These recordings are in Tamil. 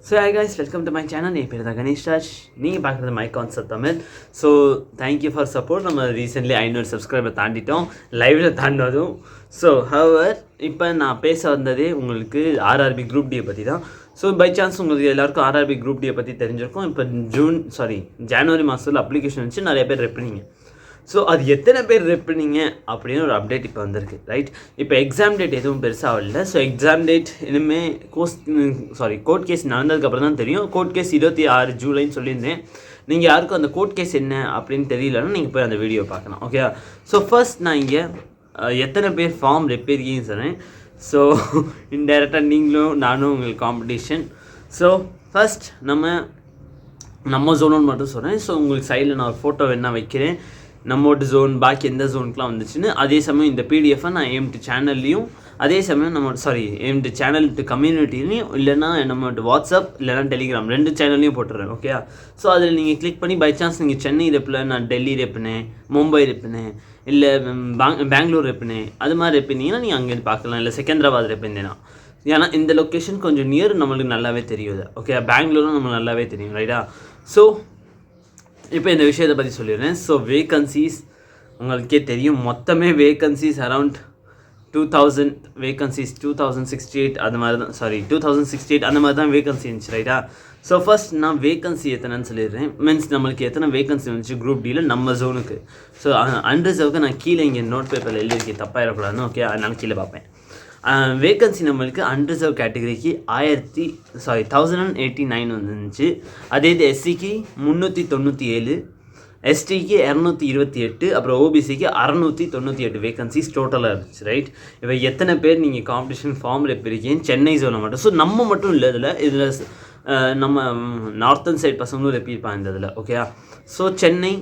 So hi guys, welcome to my channel. என் பேர் தான் கணேஷ் ராஜ். நீங்கள் பார்க்குறது my concept Tamil. So thank you for support. நம்ம ரீசெண்ட்லி 500 சப்ஸ்கிரைபர் தாண்டிட்டோம், லைவில் தாண்டதும். ஸோ ஹவர் இப்போ நான் பேச வந்ததே உங்களுக்கு ஆர்ஆர்பி குரூப் டியை பற்றி தான். ஸோ பை சான்ஸ் உங்களுக்கு எல்லாருக்கும் ஆர்ஆர்பி குரூப் டியை பற்றி தெரிஞ்சிருக்கும். இப்போ ஜனவரி மாதத்தில் அப்ளிகேஷன் வச்சு நிறைய பேர் ரெப்பினீங்க. ஸோ அது எத்தனை பேர் ரெப்பினீங்க அப்படின்னு ஒரு அப்டேட் இப்போ வந்திருக்கு, ரைட்? இப்போ எக்ஸாம் டேட் எதுவும் பெருசாக இல்லை. ஸோ எக்ஸாம் டேட் இனிமேல் கோர்ட் கேஸ் நடந்ததுக்கப்புறம் தான் தெரியும். கோர்ட் கேஸ் 26 ஜூலைன்னு சொல்லியிருந்தேன். நீங்கள் யாருக்கும் அந்த கோர்ட் கேஸ் என்ன அப்படின்னு தெரியலன்னா நீங்கள் போய் அந்த வீடியோ பார்க்கலாம், ஓகே? ஸோ ஃபர்ஸ்ட் நான் இங்கே எத்தனை பேர் ஃபார்ம் ரெப்பிருக்கீங்கன்னு சொன்னேன். ஸோ இன்டெரக்டாக நீங்களும் நானும் உங்களுக்கு காம்படிஷன். ஸோ ஃபர்ஸ்ட் நம்ம ஜோனுன்னு மட்டும் சொல்கிறேன். ஸோ உங்களுக்கு சைடில் நான் ஒரு ஃபோட்டோ வேணா வைக்கிறேன், நம்மோட ஜோன் பாக்கி எந்த ஜோனுக்குலாம் வந்துச்சுன்னு. அதே சமயம் இந்த பிடிஎஃபை நான் எம்டி சேனல்லையும், அதே சமயம் எம்டி சேனல் டு கம்யூனிட்டிலையும், இல்லைனா நம்மளோட வாட்ஸ்அப் இல்லைனா டெலிகிராம் 2 சேனல்லையும் போட்டுறேன், ஓகே? ஸோ அதில் நீங்கள் கிளிக் பண்ணி பை சான்ஸ் நீங்கள் சென்னை ரெப்பில், நான் டெல்லி ரெப்பினேன், மும்பை ரெப்பினேன், இல்லை பெங்களூர் ரெப்பினேன், அது மாதிரி ரெப்பினீங்கன்னா நீங்கள் அங்கேருந்து பார்க்கலாம். இல்லை செகந்திராபாத் ரெப்பினேன்னா, ஏன்னா இந்த லொக்கேஷன் கொஞ்சம் நியர், நம்மளுக்கு நல்லாவே தெரியுது, ஓகே? பெங்களூரும் நம்மளுக்கு நல்லாவே தெரியும், ரைட்டா? ஸோ இப்போ இந்த விஷயத்தை பற்றி சொல்லிடுறேன். ஸோ வேகன்சிஸ் உங்களுக்கே தெரியும், மொத்தமே வேகன்சிஸ் அரவுண்ட் 2000 வேகன்சிஸ், 2068 அது மாதிரி தான், 2068 அந்த மாதிரி தான் வேகன்சி இருந்துச்சு, ரைட்டா? ஸோ ஃபர்ஸ்ட் நான் வேகன்சி எத்தனைன்னு சொல்லிடுறேன். மீன்ஸ் நம்மளுக்கு எத்தனை வேகன்சி வந்துச்சு குரூப் டியில் நம்ம ஜோனுக்கு. ஸோ அன்ரிசர்வ்க்கு நான் கீழே இங்கே நோட் பேப்பரில் எழுதியிருக்கேன், தப்பாயிடக்கூடாதுன்னு, ஓகே? அதனால கீழே பார்ப்பேன். வேகன்சி நம்மளுக்கு அன்ரிசர்வ் கேட்டகரிக்கு 1089 வந்துருந்துச்சு. அதே இது எஸ்சிக்கு 397, எஸ்டிக்கு 228, அப்புறம் ஓபிசிக்கு 698 வேகன்சிஸ் டோட்டலாக இருந்துச்சு, ரைட்? இப்போ எத்தனை பேர் நீங்கள் காம்படிஷன் ஃபார்ம் ரெப்பிருக்கீங்க சென்னை ஜோனை மட்டும். ஸோ நம்ம மட்டும் இல்லை, இதில் நம்ம நார்த்தன் சைட் பசங்களும் ரெப்பியிருப்பாங்க இந்த இதில், ஓகே? ஸோ சென்னை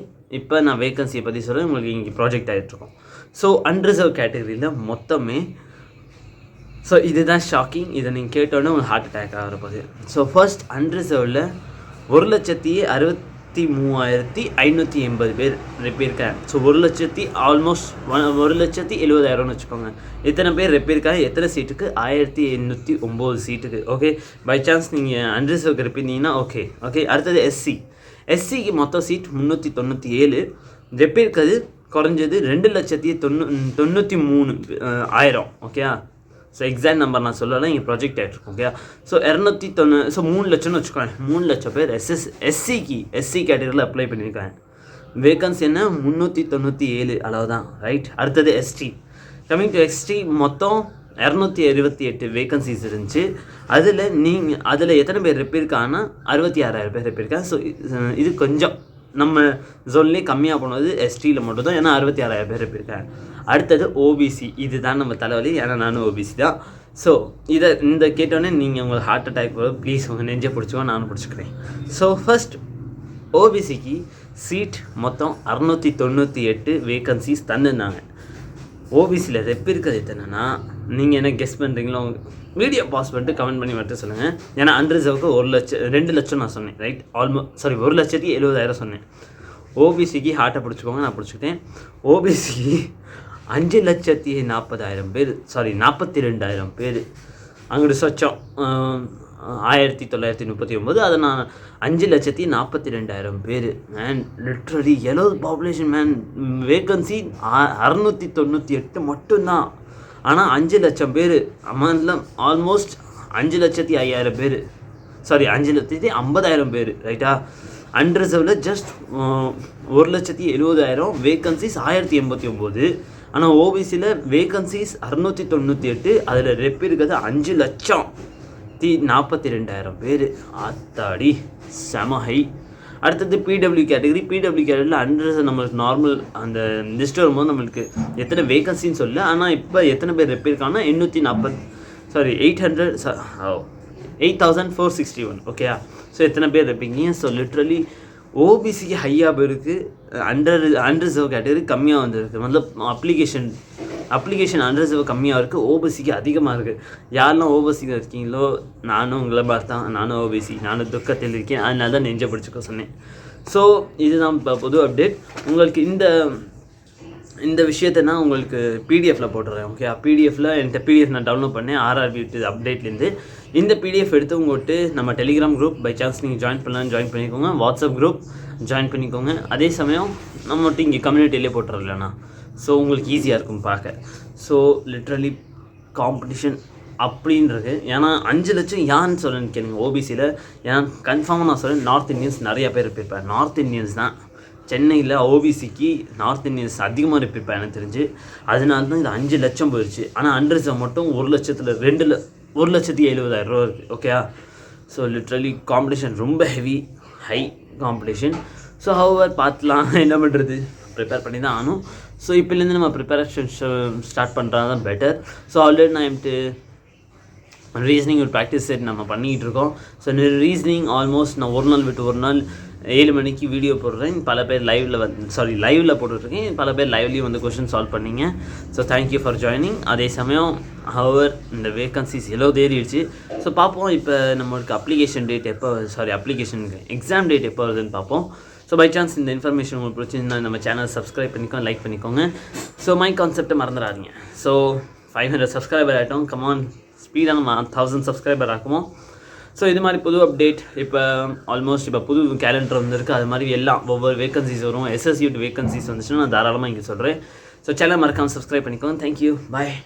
இப்போ நான் வேகன்சியை பற்றி சொல்கிறேன், உங்களுக்கு இங்கே ப்ராஜெக்ட் ஆகிட்ருக்கோம். ஸோ அன்ரிசர்வ் கேட்டகரியில் மொத்தமே, ஸோ இதுதான் ஷாக்கிங், இதை நீங்கள் கேட்டோன்னே உங்களுக்கு ஹார்ட் அட்டாக் ஆகிற போகுது. ஸோ ஃபர்ஸ்ட் அன்ரிசர்வில் 1,63,580 பேர் ரெப்பியிருக்காங்க. ஸோ 1,00,000 ஆல்மோஸ்ட் 1,70,000 வச்சுக்கோங்க. எத்தனை பேர் ரெப்பியிருக்காங்க, எத்தனை சீட்டுக்கு? 1809 சீட்டுக்கு, ஓகே? பை சான்ஸ் நீங்கள் அன்ரிசர்வுக்கு ரெப்பிருந்தீங்கன்னா ஓகே. அடுத்தது எஸ்சிக்கு மொத்தம் சீட் 397, ரெப்பியிருக்கிறது குறைஞ்சது 2,93,000, ஓகே? ஸோ எக்ஸாக்ட் நம்பர் நான் சொல்லலாம், இங்கே ப்ராஜெக்ட் ஆகிட்ருக்கோம், ஓகே? ஸோ 290, ஸோ 3 லட்சம்னு வச்சுக்கோங்க. 3 லட்சம் பேர் எஸ்சி கேட்டகரியில் அப்ளை பண்ணியிருக்காங்க. வேகன்சி என்ன? 397 அளவு தான், ரைட்? அடுத்தது எஸ்டி. கம்மிங் டு எஸ்டி மொத்தம் 268 வேகன்சிஸ் இருந்துச்சு. அதில் எத்தனை பேர் ரெப்பியிருக்காங்கன்னா 66,000 பேர் ரெப்பியிருக்காங்க. ஸோ இது கொஞ்சம் நம்ம ஜோன்லேயே கம்மியாக போனது எஸ்டியில் மட்டும் தான், ஏன்னா 66,000 பேர் இருப்பிருக்காங்க. அடுத்தது ஓபிசி, இது தான் நம்ம தலைவலி, ஏன்னா நானும் ஓபிசி தான். ஸோ இந்த கேட்டோடனே நீங்கள் உங்களுக்கு ஹார்ட் அட்டாக் வரும், ப்ளீஸ் உங்கள் நெஞ்சை பிடிச்சிக்கோ, நானும் பிடிச்சிக்கிறேன். ஸோ ஃபர்ஸ்ட் ஓபிசிக்கு சீட் மொத்தம் 698 வேகன்சிஸ் தந்துருந்தாங்க. ஓபிசியில் ரெப்பிருக்கிறது எத்தனைன்னா, நீங்கள் என்ன கெஸ் பண்ணுறீங்களோ வீடியோ பாஸ் பண்ணிட்டு கமெண்ட் பண்ணி மட்டும் சொல்லுங்கள். ஏன்னா அன்ரிசர்வுக்கு 2 லட்சம் நான் சொன்னேன், ரைட்? 1,70,000 சொன்னேன். ஓபிசிக்கு ஹார்ட்டை பிடிச்சிக்கோங்க, நான் பிடிச்சிக்கிட்டேன். ஓபிசிக்கு 5,40,000 பேர், 42,000 பேர் அங்கிட்டு சொச்சம் 1939. அதை நான் 5,42,000 பேர். மேன் லிட்ரலி எவ்வளோ பாப்புலேஷன் மேன். வேகன்சி 698 மட்டும்தான், ஆனால் 5 லட்சம் பேர். அமௌண்ட்டில் ஆல்மோஸ்ட் 5,05,000 பேர், 5,50,000 பேர், ரைட்டா? அன்ரிசர்வில் ஜஸ்ட் 1,70,000 வேகன்சிஸ் 1089. ஆனால் ஓபிசியில் வேகன்சிஸ் 698, அதில் ரெப் இருக்கிறது 5,42,000 பேர். ஆத்தாடி செம ஹை. அடுத்தது பிடபிள்யூ கேட்டகரியில் அன்ரிசர்வ் நம்மளுக்கு நார்மல் அந்த லிஸ்ட் வரும்போது நம்மளுக்கு எத்தனை வேகன்சின்னு சொல்லல, ஆனால் இப்போ எத்தனை பேர் ரெப்பிருக்காங்கன்னா 8,461, ஓகே? ஸோ எத்தனை பேர் இருப்பீங்க? ஸோ லிட்ரலி ஓபிசிக்கு ஹையாக போயிருக்கு, அன்ரிசர்வ் கேட்டகரி கம்மியாக வந்துருக்கு. மொதல் அப்ளிகேஷன் அன்ரிசர்வ் கம்மியாக இருக்குது, ஓபிசிக்கு அதிகமாக இருக்குது. யாரெல்லாம் ஓபிசிக்கு இருக்கீங்களோ, நானும் உங்களை பார்த்தா, நானும் ஓபிசி, நானும் துக்கத்தில் இருக்கேன், அதனால தான் நெஞ்சை பிடிச்சிக்க சொன்னேன். ஸோ இதுதான் இப்போ புது அப்டேட். உங்களுக்கு இந்த விஷயத்தை நான் உங்களுக்கு பிடிஎஃப்பில் போட்டுறேன். ஓகே, பிடிஎஃப்பில் என்கிட்ட பிடிஎஃப் நான் டவுன்லோட் பண்ணேன் ஆர்ஆர்பி அப்டேட்லேருந்து. இந்த பிடிஎஃப் எடுத்து உங்கள்கிட்ட நம்ம டெலிகிராம் குரூப் பை சான்ஸ் நீங்கள் ஜாயின் பண்ணலாம், ஜாயின் பண்ணிக்கோங்க. வாட்ஸ்அப் குரூப் ஜாயின் பண்ணிக்கோங்க. அதே சமயம் நம்மகிட்ட இங்கே கம்யூனிட்டியிலே போட்டுறலண்ணா. ஸோ உங்களுக்கு ஈஸியாக இருக்கும் பார்க்க. ஸோ லிட்ரலி காம்படிஷன் அப்படின்றது. ஏன்னா 5 லட்சம் யான்னு சொல்லுன்னு கேளுங்க ஓபிசியில். ஏன்னா கன்ஃபார்மாக நான் சொல்கிறேன், நார்த் இந்தியன்ஸ் நிறைய பேர் இருப்பார். நார்த் இந்தியன்ஸ் தான் சென்னையில் ஓபிசிக்கு நார்த் இந்தியன்ஸ் அதிகமாக இருப்பார் எனக்கு தெரிஞ்சு. அதனால தான் இது 5 லட்சம் போயிடுச்சு. ஆனால் அன்ரிசர்வ் மட்டும் 1,70,000 இருக்குது. ஓகேயா? ஸோ லிட்ரலி காம்படிஷன் ரொம்ப ஹை காம்படிஷன். ஸோ ஹவர் பார்த்துலாம், என்ன பண்ணுறது, ப்ரிப்பேர் பண்ணி தான் ஆகணும். ஸோ இப்போலேருந்து நம்ம ப்ரிப்பரேஷன் ஸ்டார்ட் பண்ணுறது தான் பெட்டர். ஸோ ஆல்ரெடி நான் ரீசனிங் ஒரு ப்ராக்டிஸ் செட் நம்ம பண்ணிக்கிட்டு இருக்கோம். ஸோ ரீசனிங் ஆல்மோஸ்ட் நான் ஒரு நாள் விட்டு ஒரு நாள் 7 மணிக்கு வீடியோ போடுறேன். பல பேர் லைவில் போட்டுட்ருக்கேன். பல பேர் லைவ்லேயும் வந்து கொஷின் சால்வ் பண்ணிங்க. So thank you for joining. அதே சமயம் ஹவர் இந்த வேகன்சிஸ் தேறிடுச்சு. ஸோ பார்ப்போம் இப்போ நம்மளுக்கு அப்ளிகேஷன் எக்ஸாம் டேட் எப்போ வருதுன்னு பார்ப்போம். ஸோ பை சான்ஸ் இந்த இன்ஃபர்மேஷன் உங்களுக்கு பிடிச்சிருந்தா நம்ம சேனல் சப்ஸ்கிரைப் பண்ணிக்கோங்க, லைக் பண்ணிக்கோங்க. ஸோ மை கான்செப்டை மறந்துடாதீங்க. ஸோ 500 சப்ஸ்கிரைபர் ஆகிட்டோம். கமான், ஸ்பீடாக நம்ம 1000 சப்ஸ்கிரைபர் ஆக்குவோம். ஸோ இது மாதிரி புது அப்டேட் இப்போ ஆல்மோஸ்ட் இப்போ புது கேலண்டர் வந்துருக்கு. அது மாதிரி எல்லாம் ஒவ்வொரு வேகன்சிஸ் வரும். எஸ்எஸ்யூ வேகன்சிஸ் வந்துச்சுன்னா நான் தாராளமாக இங்கே சொல்கிறேன். ஸோ சேனல் மறக்காமல் சப்ஸ்கிரைப் பண்ணிக்கோங்க. தேங்க்யூ, பாய்.